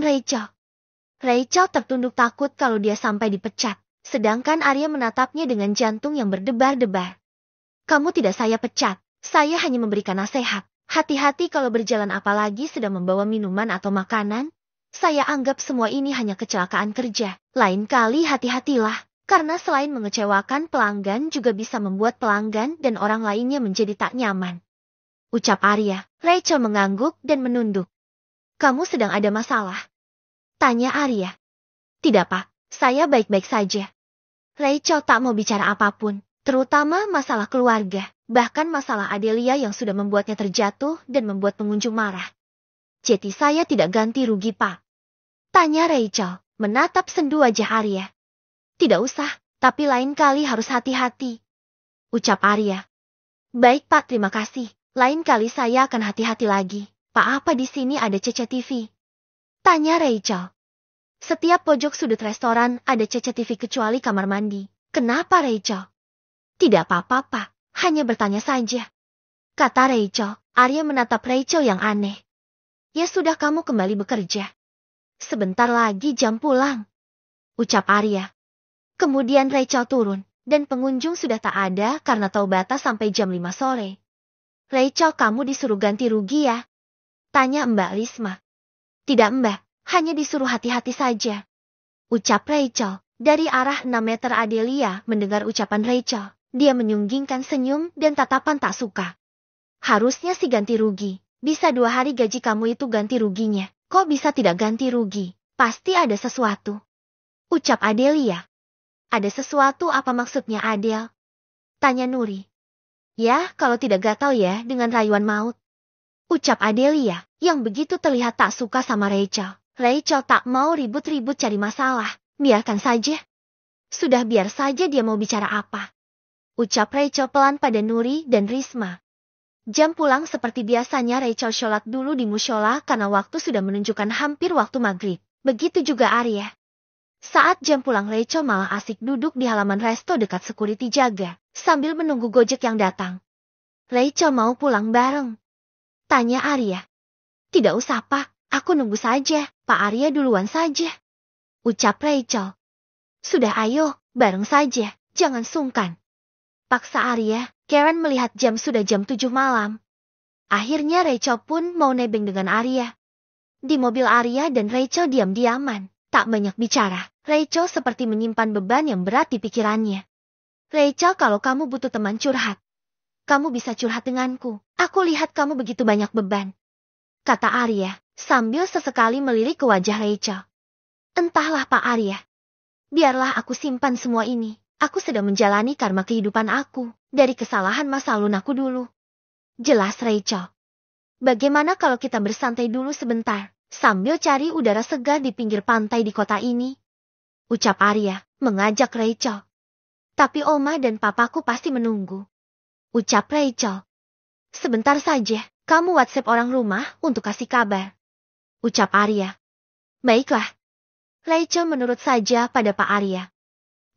Rachel. Rachel tertunduk takut kalau dia sampai dipecat, sedangkan Arya menatapnya dengan jantung yang berdebar-debar. Kamu tidak saya pecat, saya hanya memberikan nasihat. Hati-hati kalau berjalan apalagi sedang membawa minuman atau makanan. Saya anggap semua ini hanya kecelakaan kerja. Lain kali hati-hatilah, karena selain mengecewakan pelanggan juga bisa membuat pelanggan dan orang lainnya menjadi tak nyaman. Ucap Arya. Rachel mengangguk dan menunduk. Kamu sedang ada masalah? Tanya Arya. Tidak Pak, saya baik-baik saja. Rachel tak mau bicara apapun, terutama masalah keluarga. Bahkan masalah Adelia yang sudah membuatnya terjatuh dan membuat pengunjung marah. Jadi saya tidak ganti rugi Pak? Tanya Rachel, menatap sendu wajah Arya. Tidak usah, tapi lain kali harus hati-hati. Ucap Arya. Baik Pak, terima kasih. Lain kali saya akan hati-hati lagi. Pak, apa di sini ada CCTV? Tanya Rachel. Setiap pojok sudut restoran ada CCTV kecuali kamar mandi. Kenapa Rachel? Tidak apa-apa Pak. Hanya bertanya saja. Kata Rachel. Arya menatap Rachel yang aneh. Ya sudah, kamu kembali bekerja. Sebentar lagi jam pulang. Ucap Arya. Kemudian Rachel turun, dan pengunjung sudah tak ada karena tahu batas sampai jam 5 sore. Rachel, kamu disuruh ganti rugi ya? Tanya Mbak Risma. Tidak Mbak, hanya disuruh hati-hati saja. Ucap Rachel. Dari arah 6 meter Adelia mendengar ucapan Rachel. Dia menyunggingkan senyum dan tatapan tak suka. Harusnya sih ganti rugi. Bisa 2 hari gaji kamu itu ganti ruginya. Kok bisa tidak ganti rugi? Pasti ada sesuatu. Ucap Adelia. Ada sesuatu apa maksudnya Adel? Tanya Nuri. Ya, kalau tidak gatal ya dengan rayuan maut. Ucap Adelia, yang begitu terlihat tak suka sama Rachel. Rachel tak mau ribut-ribut cari masalah. Biarkan saja. Sudah, biar saja dia mau bicara apa. Ucap Rachel pelan pada Nuri dan Risma. Jam pulang seperti biasanya Rachel sholat dulu di mushola karena waktu sudah menunjukkan hampir waktu maghrib. Begitu juga Arya. Saat jam pulang Rachel malah asik duduk di halaman resto dekat security jaga, sambil menunggu Gojek yang datang. Rachel mau pulang bareng? Tanya Arya. Tidak usah Pak, aku nunggu saja, Pak Arya duluan saja. Ucap Rachel. Sudah ayo, bareng saja, jangan sungkan. Paksa Arya. Karen melihat jam sudah jam 7 malam. Akhirnya Rachel pun mau nebeng dengan Arya. Di mobil Arya dan Rachel diam-diaman, tak banyak bicara. Rachel seperti menyimpan beban yang berat di pikirannya. Rachel, kalau kamu butuh teman curhat, kamu bisa curhat denganku. Aku lihat kamu begitu banyak beban. Kata Arya, sambil sesekali melirik ke wajah Rachel. Entahlah Pak Arya. Biarlah aku simpan semua ini. Aku sedang menjalani karma kehidupan aku, dari kesalahan masa lalu aku dulu. Jelas Rachel. Bagaimana kalau kita bersantai dulu sebentar, sambil cari udara segar di pinggir pantai di kota ini? Ucap Arya, mengajak Rachel. Tapi Oma dan Papaku pasti menunggu. Ucap Rachel. Sebentar saja, kamu WhatsApp orang rumah untuk kasih kabar. Ucap Arya. Baiklah. Rachel menurut saja pada Pak Arya.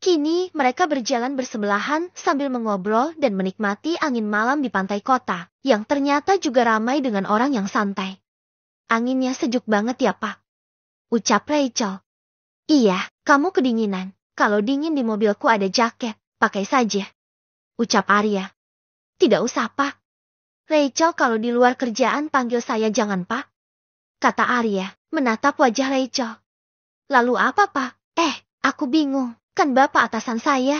Kini mereka berjalan bersebelahan sambil mengobrol dan menikmati angin malam di pantai kota, yang ternyata juga ramai dengan orang yang santai. Anginnya sejuk banget ya Pak? Ucap Rachel. Iya, kamu kedinginan. Kalau dingin di mobilku ada jaket, pakai saja. Ucap Arya. Tidak usah Pak. Rachel, kalau di luar kerjaan panggil saya jangan Pak. Kata Arya, menatap wajah Rachel. Lalu apa Pak? Aku bingung. Kan Bapak atasan saya.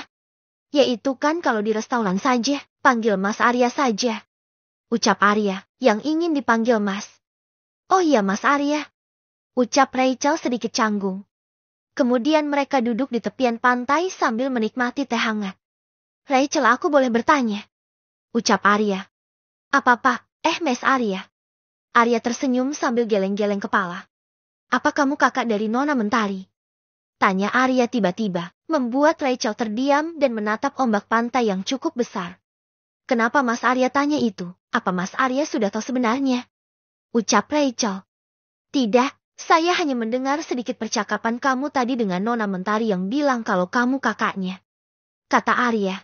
Yaitu kan kalau di restoran saja, panggil Mas Arya saja. Ucap Arya, yang ingin dipanggil Mas. Oh iya Mas Arya. Ucap Rachel sedikit canggung. Kemudian mereka duduk di tepian pantai sambil menikmati teh hangat. Rachel, aku boleh bertanya? Ucap Arya. Apa Pak? Mas Arya. Arya tersenyum sambil geleng-geleng kepala. Apa kamu kakak dari Nona Mentari? Tanya Arya tiba-tiba, membuat Rachel terdiam dan menatap ombak pantai yang cukup besar. Kenapa Mas Arya tanya itu? Apa Mas Arya sudah tahu sebenarnya? Ucap Rachel. Tidak, saya hanya mendengar sedikit percakapan kamu tadi dengan Nona Mentari yang bilang kalau kamu kakaknya. Kata Arya.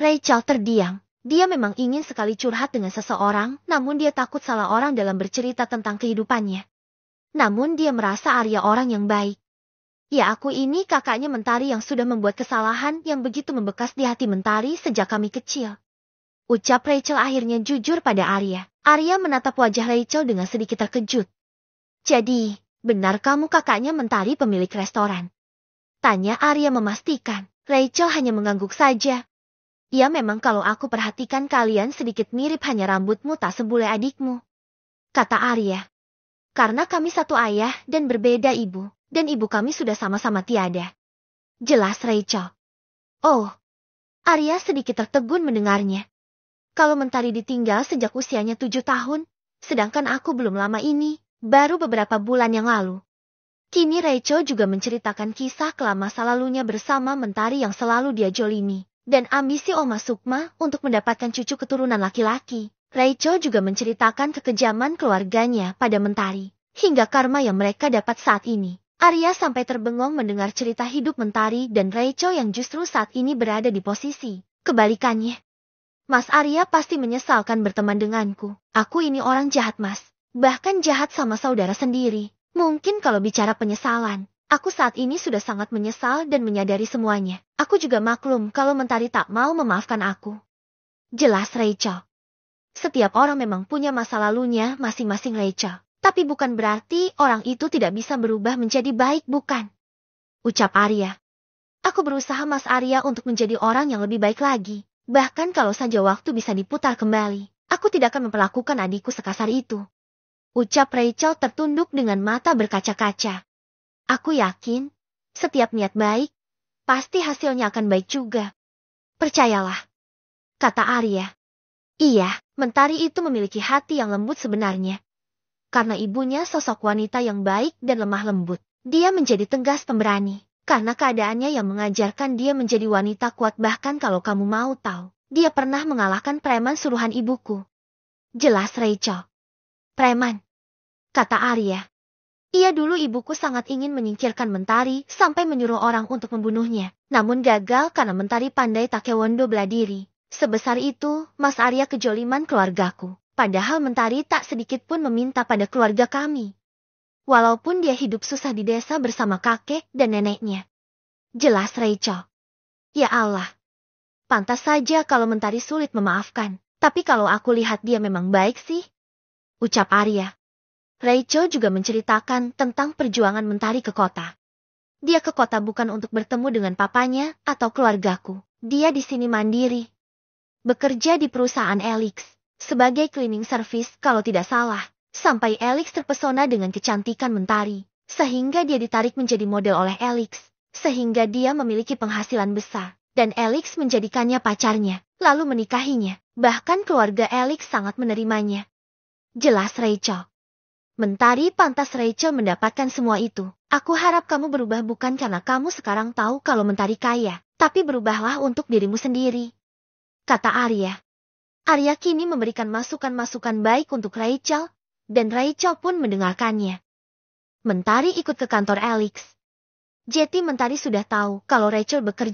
Rachel terdiam. Dia memang ingin sekali curhat dengan seseorang, namun dia takut salah orang dalam bercerita tentang kehidupannya. Namun dia merasa Arya orang yang baik. Ya, aku ini kakaknya Mentari yang sudah membuat kesalahan yang begitu membekas di hati Mentari sejak kami kecil. Ucap Rachel akhirnya jujur pada Arya. Arya menatap wajah Rachel dengan sedikit terkejut. Jadi, benar kamu kakaknya Mentari pemilik restoran? Tanya Arya memastikan. Rachel hanya mengangguk saja. Ya, memang kalau aku perhatikan kalian sedikit mirip, hanya rambutmu tak sebule adikmu. Kata Arya. Karena kami satu ayah dan berbeda ibu. Dan ibu kami sudah sama-sama tiada. Jelas Rachel. Oh. Arya sedikit tertegun mendengarnya. Kalau Mentari ditinggal sejak usianya 7 tahun, sedangkan aku belum lama ini, baru beberapa bulan yang lalu. Kini Rachel juga menceritakan kisah kelam masa lalunya bersama Mentari yang selalu dia jolimi, dan ambisi Oma Sukma untuk mendapatkan cucu keturunan laki-laki. Rachel juga menceritakan kekejaman keluarganya pada Mentari, hingga karma yang mereka dapat saat ini. Arya sampai terbengong mendengar cerita hidup Mentari dan Rachel yang justru saat ini berada di posisi kebalikannya. Mas Arya pasti menyesalkan berteman denganku. Aku ini orang jahat, Mas. Bahkan jahat sama saudara sendiri. Mungkin kalau bicara penyesalan, aku saat ini sudah sangat menyesal dan menyadari semuanya. Aku juga maklum kalau Mentari tak mau memaafkan aku. Jelas Rachel. Setiap orang memang punya masa lalunya masing-masing, Rachel. Tapi bukan berarti orang itu tidak bisa berubah menjadi baik, bukan? Ucap Arya. Aku berusaha, Mas Arya, untuk menjadi orang yang lebih baik lagi. Bahkan kalau saja waktu bisa diputar kembali, aku tidak akan memperlakukan adikku sekasar itu. Ucap Rachel tertunduk dengan mata berkaca-kaca. Aku yakin, setiap niat baik, pasti hasilnya akan baik juga. Percayalah. Kata Arya. Iya, Mentari itu memiliki hati yang lembut sebenarnya. Karena ibunya sosok wanita yang baik dan lemah lembut, dia menjadi tegas pemberani. Karena keadaannya yang mengajarkan dia menjadi wanita kuat, bahkan kalau kamu mau tahu, dia pernah mengalahkan preman suruhan ibuku. Jelas Rachel. Preman. Kata Arya. Iya, dulu ibuku sangat ingin menyingkirkan Mentari sampai menyuruh orang untuk membunuhnya. Namun gagal karena Mentari pandai taekwondo bela diri. Sebesar itu, Mas Arya, kejoliman keluargaku. Padahal Mentari tak sedikit pun meminta pada keluarga kami. Walaupun dia hidup susah di desa bersama kakek dan neneknya. Jelas Rachel. Ya Allah. Pantas saja kalau Mentari sulit memaafkan. Tapi kalau aku lihat dia memang baik sih. Ucap Arya. Rachel juga menceritakan tentang perjuangan Mentari ke kota. Dia ke kota bukan untuk bertemu dengan papanya atau keluargaku. Dia di sini mandiri. Bekerja di perusahaan Elix. Sebagai cleaning service kalau tidak salah, sampai Elix terpesona dengan kecantikan Mentari, sehingga dia ditarik menjadi model oleh Elix, sehingga dia memiliki penghasilan besar, dan Elix menjadikannya pacarnya, lalu menikahinya, bahkan keluarga Elix sangat menerimanya. Jelas Rachel. Mentari, pantas Rachel mendapatkan semua itu. Aku harap kamu berubah bukan karena kamu sekarang tahu kalau Mentari kaya, tapi berubahlah untuk dirimu sendiri. Kata Arya. Arya kini memberikan masukan-masukan baik untuk Rachel, dan Rachel pun mendengarkannya. Mentari ikut ke kantor Elix. Jadi Mentari sudah tahu kalau Rachel bekerja